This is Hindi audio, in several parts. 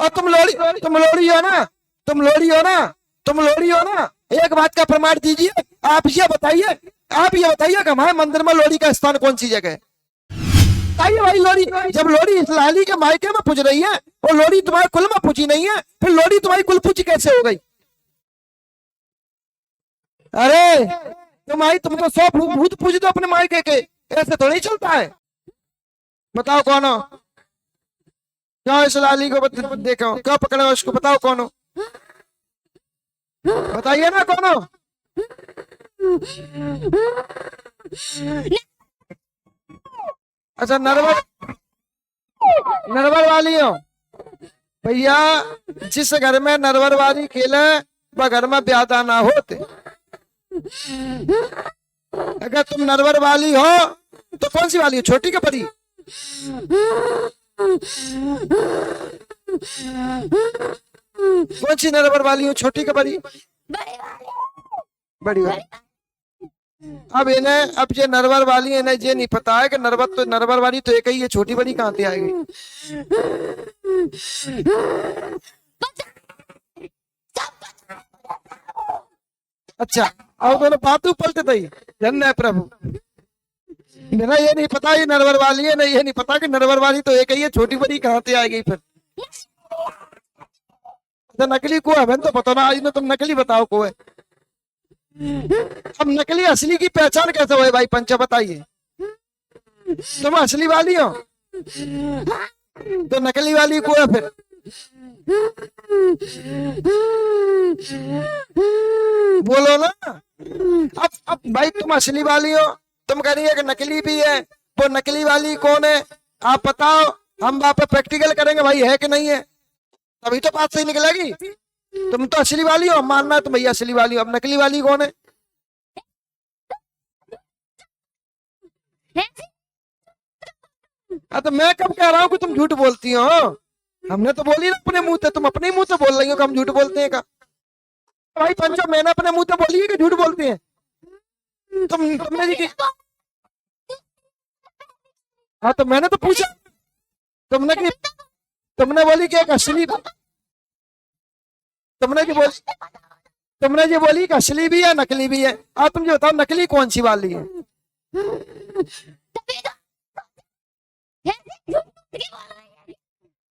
और तुम लोड़ी हो ना, तुम लोड़ी हो ना, तुम लोड़ी हो ना। एक बात का प्रमाण दीजिए। आप ये बताइए कि हमारे मंदिर में लोड़ी का स्थान कौन सी जगह है? बताइए भाई। लोड़ी, जब लोड़ी इस लाली के मायके में पूज रही है और लोड़ी तुम्हारे कुल में पूजी नहीं है, फिर लोड़ी तुम्हारी कुल पूजी कैसे हो गई? अरे तुमको 100 भूत पूज दो अपने मायके के, ऐसे तो नहीं चलता है। बताओ कौन हो? क्यों इस लाली को देखो, क्यों पकड़े हो उसको? बताओ कौन हो? बताइए ना कौन हो? अच्छा, नरवर वाली हो भैया। जिस घर में नरवर वाली खेले वह घर में ब्यादा ना होते। अगर तुम नरवर वाली हो तो कौन सी वाली हो? छोटी के बड़ी? कौन सी नरवर वाली हो? छोटी के बड़ी? बड़ी वाली। अब ये नरवर वाली है ना, ये नहीं पता है कि नरवर वाली तो एक ही है, छोटी बड़ी कहाँ से आएगी? अच्छा, अब दोनों बातों पलटे थे। धन्य है प्रभु। मेरा ये नहीं पता ये नरवर वाली है, ना ये नहीं पता कि नरवर वाली तो एक ही है, छोटी बड़ी कहाँ से आएगी फिर? तो नकली को है, तो पता ना। आज में तुम नकली बताओ को है। अब नकली असली की पहचान कैसे हो भाई पंचा? बताइए। तुम असली वाली हो तो नकली वाली को है फिर? बोलो ना। अब भाई तुम असली वाली हो, तुम कह रही है कि नकली भी है। वो नकली वाली कौन है आप बताओ, हम वहां पे प्रैक्टिकल करेंगे भाई है कि नहीं है, तभी तो बात सही निकलेगी। तुम तो असली वाली हो, मानना है तुम भैया असली वाली हो। अब नकली वाली कौन है? तो मैं कब कह रहा हूँ कि तुम झूठ बोलती हो? हमने तो बोली ना अपने मुंह से, तुम अपने मुंह से बोल रही हो कि हम झूठ बोलते हैं का? भाई पंचो, मैंने अपने मुंह से बोली है कि झूठ बोलते हैं? तुमने जी की। हाँ तो मैंने तो पूछा, तुमने बोली कि एक असली, तुमने जी बोली कि असली भी है नकली भी है। अब तुम जो बताओ नकली कौन सी वाली है?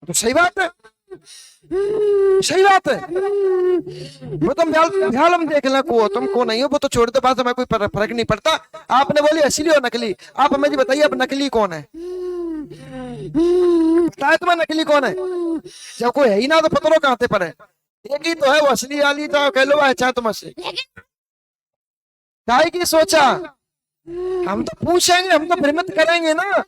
तो सही बात है, सही बात है। वो तुम ध्यान हम देख लें को तुम को नहीं हो, वो तो छोड़ दो बात, हमें कोई फर्क नहीं पड़ता। आपने बोली असली और नकली, आप हमें जी बताइए अब नकली कौन है? बताए तुम्हें नकली कौन है? जब कोई है ही ना तो पता कहाँ से पर है। एक ही तो है वो असली वाली, तो कह लो अच्छा तुम असली काय की सोचा। हम तो पूछेंगे, हम तो भ्रमित करेंगे ना।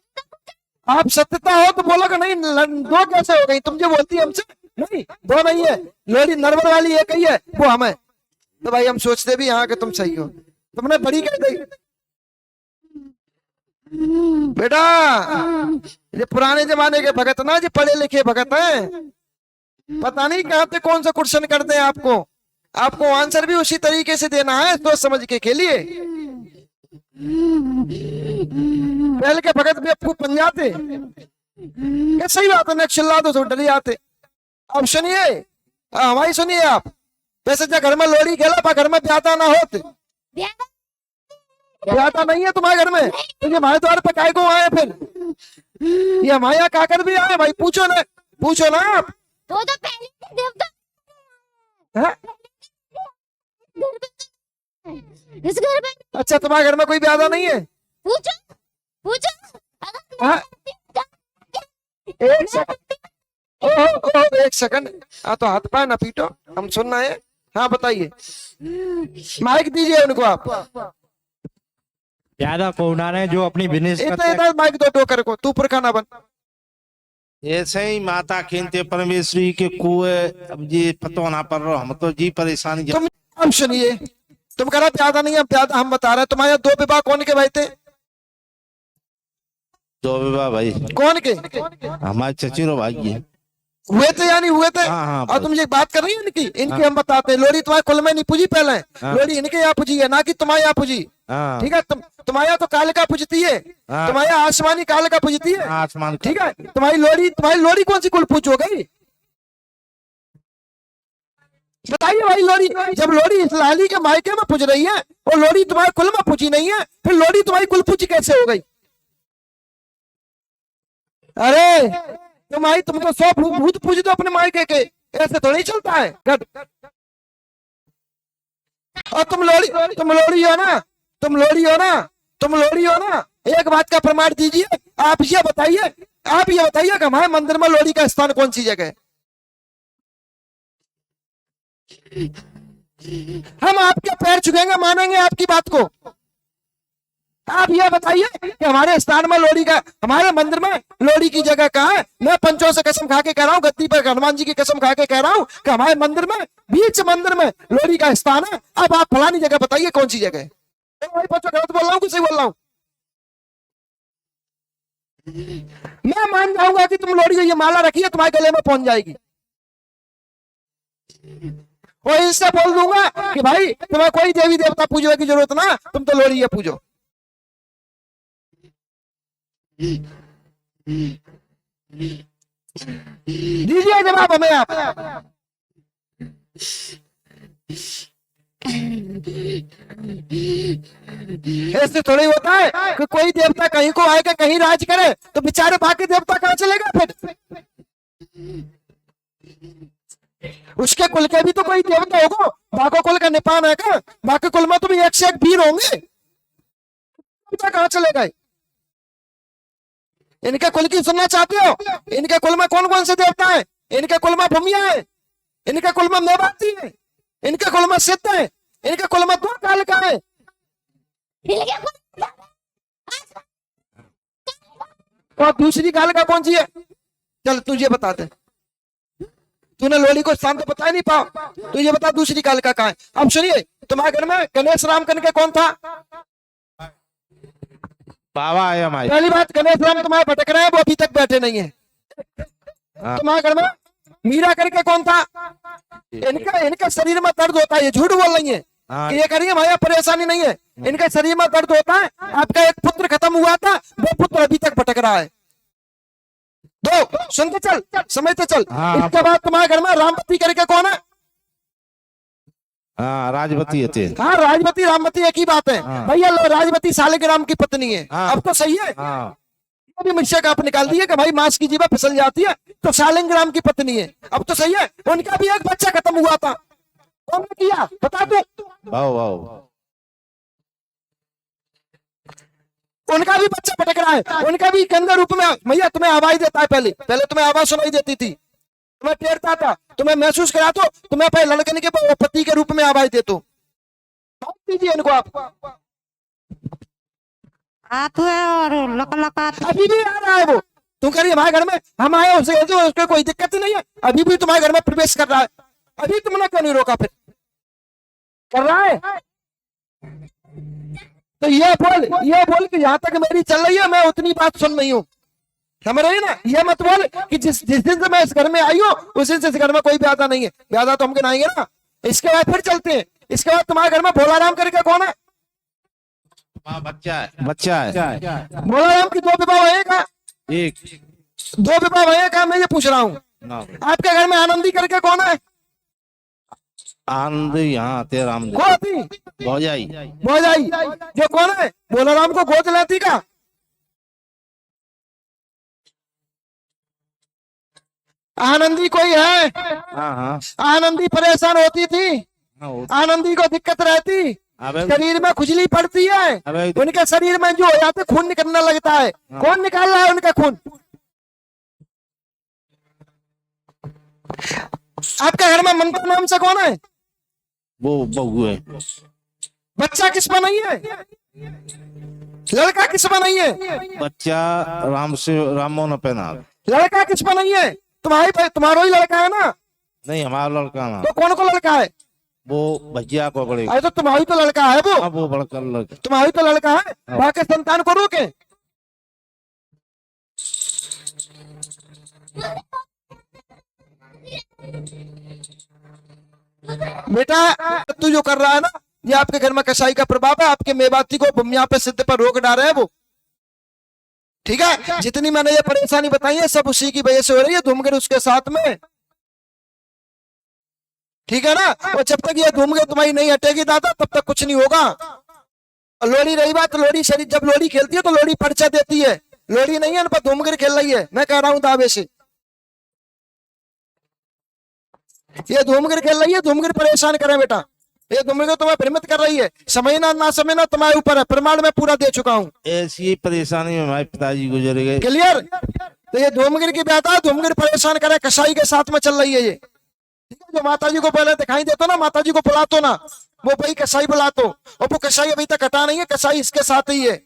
आप सत्यता हो तो बोलो कि नहीं, दो कैसे हो गई? तुम जो बोलती है हमसे, नहीं दो नहीं है, लोरी नरवर वाली एक ही है, वो हम है। तो भाई हम सोचते भी यहाँ कि तुम सही हो, तुमने बड़ी कह दी। बेटा ये पुराने जमाने के भगत ना, जो पढ़े लिखे भगत हैं, पता नहीं कहाँ पे कौन सा क्वेश्चन करते हैं आपको आंसर भी उसी तरीके से देना है, सोच समझ के खेलिए। पहले के भगत भी आपको बन जाते क्या? सही बात है, चिल्ला दो डर जाते। अब सुनिए, हमारी सुनिए आप। वैसे जब घर में लोड़ी खेला घर में ब्याता ना होते, ब्याता नहीं है तुम्हारे घर में, तो ये हमारे द्वार पे काय को आए फिर? ये हमारे यहाँ काकर भी आए भाई, पूछो ना आप। तो पहले देवता है? इस घर में। अच्छा तुम्हारे घर में कोई ब्यादा नहीं है? पूछो एक सेकंड, एक सेकंड। तो हाथ पाए ना पीटो, हम सुनना है। हाँ बताइए, माइक दीजिए उनको आप। ज्यादा कोना ने जो अपनी बिजनेस इतना माइक दो टोकर को, तू पुरखाना बन। ऐसे ही माता खेलते परमेश्वरी के कुएं, अब जी पतो ना पर रहो, हम तो जी परेशानी। तुम हम सुनिए, तुम कह रहा प्यादा नहीं है, प्यादा हम बता रहे। तुम्हारे 2 विवाह कौन के भाई थे? 2 विवाह भाई कौन के? हमारे चचेरो भाई है। हुए थे या नहीं हुए थे? हाँ, और तुम ये बात कर रही है इनकी हम बताते हैं। लोरी तुम्हारे कुल में नहीं पूजी पहले, लोरी इनके यहाँ पूजी है ना कि तुम्हारे यहाँ पूजी। ठीक है, तुम्हारे यहाँ तो काल का पूजती है, तुम्हारे यहाँ आसमानी काल का पूजती है। आसमान, ठीक है। तुम्हारी लोरी कौन सी कुल पूज हो गई? बताइए भाई, लोरी जब लोरी इस लाली के मायके में पूज रही है और लोरी तुम्हारे कुल में पूजी नहीं है, फिर लोरी तुम्हारी कुल पूजी कैसे हो गई? अरे तुम तो 100 भूत पूज दो अपने मायके के, ऐसे तो नहीं चलता है। और तुम लोरी हो ना, तुम लोरी हो ना, तुम लोरी हो ना, एक बात का प्रमाण दीजिए। आप ये बताइए कि हमारे मंदिर में लोरी का स्थान कौन सी जगह है? हम आपके पैर छुएंगे, मानेंगे आपकी बात को। आप ये बताइए कि हमारे स्थान में लोरी का, हमारे मंदिर में लोरी की जगह कहाँ है? मैं पंचों से कसम खा के कह रहा हूँ, गद्दी पर हनुमान जी की कसम खा के कह रहा हूँ कि हमारे मंदिर में, बीच मंदिर में लोरी का स्थान है। अब आप फलानी जगह बताइए कौन सी जगह है? भाई पंचों गलत बोल रहा हूँ कि सही बोल रहा हूँ? मैं मान जाऊंगा कि तुम लोरी ये माला रखी है, तुम्हारे गले में पहुंच जाएगी, और इससे बोल दूंगा कि भाई तुम्हें कोई देवी देवता पूजने की जरूरत ना, तुम तो लोरी ये पूजो। दीजिए जवाब हमें आप। ऐसे थोड़ी होता है कि कोई देवता कहीं को आएगा, कहीं राज करे, तो बेचारे बाकी देवता कहां चलेगा फिर? उसके कुल के भी तो कोई देवता होगा, बाको कुल का निपान है क्या? बाकी कुल में तुम एक से एक वीर होंगे, कहां चले गए? इनके कुल की सुनना चाहते हो? इनके कुल में कौन कौन से देवता है? इनके कुल में भूमिया है, इनके कुल में मेवाती है, इनके कुल में सिद्ध है, इनके कुल में 2 काल का है। और दूसरी काल का कौन सी है? चल तुझे बताते, तूने लोली को स्थान तो बता नहीं पाओ, तो ये बता दूसरी काल का कहाँ है? अब सुनिए, तुम्हारे घर में गणेश राम करके कौन था? बाबा है हमारे। पहली बात, गणेश राम तुम्हारे भटक रहे हैं, वो अभी तक बैठे नहीं है। तुम्हारे घर में मीरा करके कौन था? इनका शरीर में दर्द होता है, ये झूठ बोल रही है कि ये करिए भैया परेशानी नहीं है, इनके शरीर में दर्द होता है। आपका एक पुत्र खत्म हुआ था, वो पुत्र अभी तक भटक रहा है। दो सुनते चल, समझते चल। इसके बाद तुम्हारे घर में रामवती करके कौन है? हाँ राजवती है। हाँ राजवती रामवती एक ही बात है भैया। राजवती सालिग्राम की पत्नी है। अब तो सही है, अभी मिर्चा का आप निकाल दिए कि भाई मांस की जीवा फिसल जाती है, तो सालिग्राम की पत्नी है। अब तो सही है, उनका भी एक बच्चा खत्म हुआ था, कौन ने किया बता दो? उनका भी बच्चा भटक रहा है, उनका भी गंदा रूप में भैया तुम्हें आवाज देता है। पहले तुम्हें आवाज सुनाई देती थी, तुम्हें टेरता था, तुम्हें महसूस करा, तो तुम्हें पहले लड़कने के पति के रूप में आवाज दे। तो दीजिए इनको आप। और अभी भी आ रहा है वो, तुम कह रही हमारे घर में हम आए उसको कोई दिक्कत नहीं है, अभी भी तुम्हारे घर में प्रवेश कर रहा है। अभी तुमने क्यों नहीं रोका? फिर कर रहा है तो ये बोल कि यहाँ तक मेरी चल रही है, मैं उतनी बात सुन रही हूँ, समझ रही ना? ये मत बोल कि जिस दिन से मैं इस घर में आई हूँ उस दिन से इस घर में कोई ब्यादा नहीं है। ब्यादा तो हम गिनाएंगे ना। इसके बाद फिर चलते हैं। इसके बाद तुम्हारे घर में भोला राम करके कौन है? बच्चा है। भोला राम की 2 विवाह है क्या? एक 2 विवाह है क्या? मैं ये पूछ रहा हूँ। आपके घर में आनंदी करके कौन है? आनंद यहाँ तेरा भौजाई जो कौन है? भोला राम को गोद लेती का? आनंदी कोई है? हाँ। आनंदी परेशान होती थी, आनंदी को दिक्कत रहती, शरीर में खुजली पड़ती है, उनके शरीर में जो हो जाते खून निकलने लगता है। कौन निकाल रहा है उनका खून? आपके घर में ममता नाम से कौन है? वो बहू है। बच्चा किस पर नहीं है? लड़का किस पर नहीं है? बच्चा रामो ने पहना। लड़का किस पर नहीं है? तुम्हारा ही लड़का है ना? नहीं हमारा लड़का ना। तो कौन को लड़का है? वो भैया को बड़े। अरे तो तुम्हारी तो लड़का है वो। वो बड़का लड़का। तुम्हारी तो लड़का है, बाकी संतान को रोके। बेटा तू जो कर रहा है ना, ये आपके घर में कसाई का प्रभाव है। आपके मेवाती को यहाँ पे सिद्ध पर रोक डाल रहे हैं वो, ठीक है? जितनी मैंने ये परेशानी बताई है सब उसी की वजह से हो रही है। धूमगिर उसके साथ में ठीक है ना। और जब तक ये धूमकेतु तुम्हारी नहीं हटेगी दादा तब तक कुछ नहीं होगा। और लोरी रही बात, लोरी शरीर जब लोरी खेलती है तो लोरी परिचय देती है, लोरी नहीं है, पर धूमगिर खेल रही है, मैं कह रहा हूं दावे से। ये धूमगिर खेल रही है, धूमगिर परेशान करे बेटा, ये धूमगिर तुम्हें भ्रमित कर रही है। समझना ना समझना तुम्हारे ऊपर है, प्रमाण मैं पूरा दे चुका हूं। ऐसी ही परेशानी में हमारे पिताजी गुजर गए। क्लियर। तो ये धूमगिर की बेटा, धूमगिर परेशान करे, कसाई के साथ में चल रही है ये, ठीक है। जो माता जी को पहले दिखाई देतो ना, माता जी को बुलातो ना, वो भाई कसाई बुलातो, और वो कसाई अभी तक हटा नहीं है, कसाई इसके साथ ही है।